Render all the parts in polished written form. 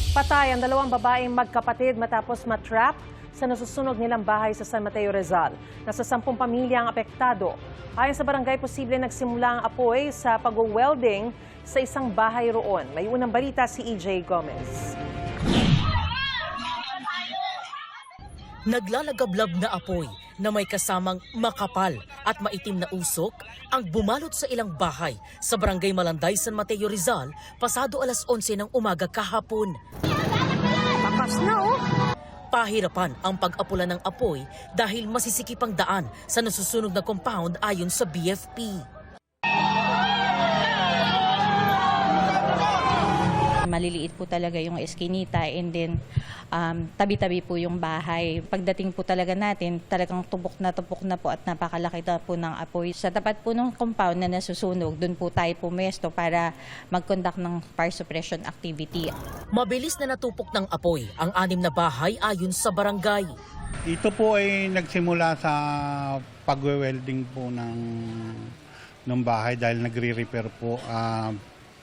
Patay ang dalawang babaeng magkapatid matapos matrap sa nasusunog nilang bahay sa San Mateo, Rizal. Nasa 10 pamilya ang apektado. Ayon sa barangay, posible nagsimula ang apoy sa pag-welding sa isang bahay roon. May unang balita si EJ Gomez. Naglalagablab na apoy na may kasamang makapal at maitim na usok ang bumalot sa ilang bahay sa Barangay Malanday, San Mateo, Rizal, pasado alas 11 ng umaga kahapon. Lakas na Pahirapan ang pag-apula ng apoy dahil masisikip ang daan sa nasusunog na compound ayon sa BFP. Maliliit po talaga yung eskinita and then tabi-tabi po yung bahay. Pagdating po talaga natin, talagang tupok na po at napakalaki na po ng apoy. Sa tapat po ng compound na nasusunog, doon po tayo pumesto para mag-conduct ng fire suppression activity. Mabilis na natupok ng apoy ang 6 na bahay ayon sa barangay. Ito po ay nagsimula sa pag-welding po ng bahay dahil nagre-repair po.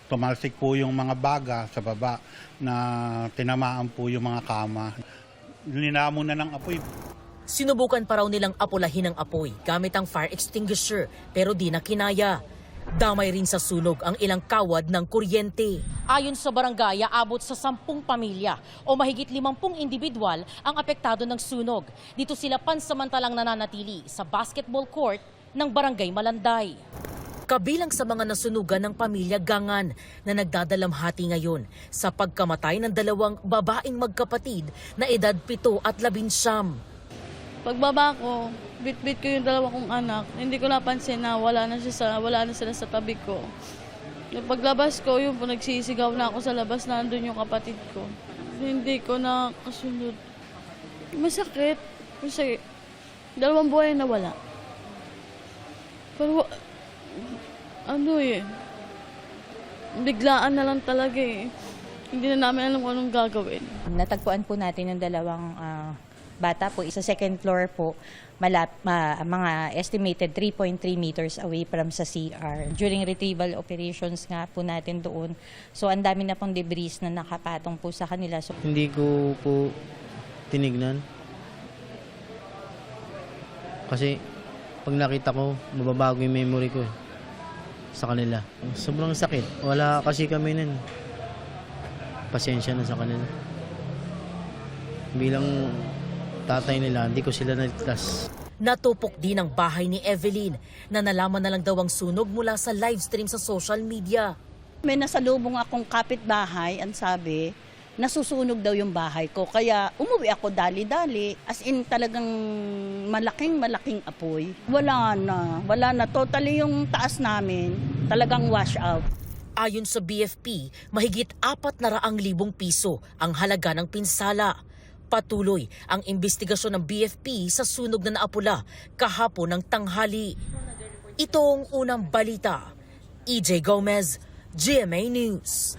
Tumalsik po yung mga baga sa baba na tinamaan po yung mga kama. Linamon na ng apoy. Sinubukan pa raw nilang apulahin ang apoy gamit ang fire extinguisher pero di na kinaya. Damay rin sa sunog ang ilang kawad ng kuryente. Ayon sa barangay, aabot sa 10 pamilya o mahigit 50 individual ang apektado ng sunog. Dito sila pansamantalang nananatili sa basketball court ng Barangay Malanday. Kabilang sa mga nasunugan ng pamilya Gangan na nagdadalamhati ngayon sa pagkamatay ng 2 babaeng magkapatid na edad 7 at 11. Pagbaba ko, bit-bit ko yung 2 kong anak. Hindi ko napansin na wala na sila sa tabi ko. Paglabas ko, yun po nagsisigaw na ako sa labas na andun yung kapatid ko. Hindi ko na kasunod. Masakit. Kasi 2 buhay na wala. Pero biglaan na lang talaga eh. Hindi na namin alam kung anong gagawin. Natagpuan po natin yung 2 bata po, isa second floor po, mga estimated 3.3 meters away from sa CR. During retrieval operations nga po natin doon, so ang dami na pong debris na nakapatong po sa kanila. So, hindi ko po tinignan. Kasi pag nakita ko, mababago yung memory ko sa kanila. Sobrang sakit. Wala kasi kami nun. Pasensya na sa kanila. Bilang tatay nila, hindi ko sila naligtas. Natupok din ang bahay ni Evelyn na nalaman na lang daw ang sunog mula sa live stream sa social media. May nasalubong akong kapitbahay, ang sabi, nasusunog daw yung bahay ko. Kaya umuwi ako dali-dali. As in talagang malaking apoy. Wala na. Totally yung taas namin, talagang wash out. Ayon sa BFP, mahigit 400,000 piso ang halaga ng pinsala. Patuloy ang investigasyon ng BFP sa sunog na naapula kahapon ng tanghali. Ito ang unang balita. EJ Gomez, GMA News.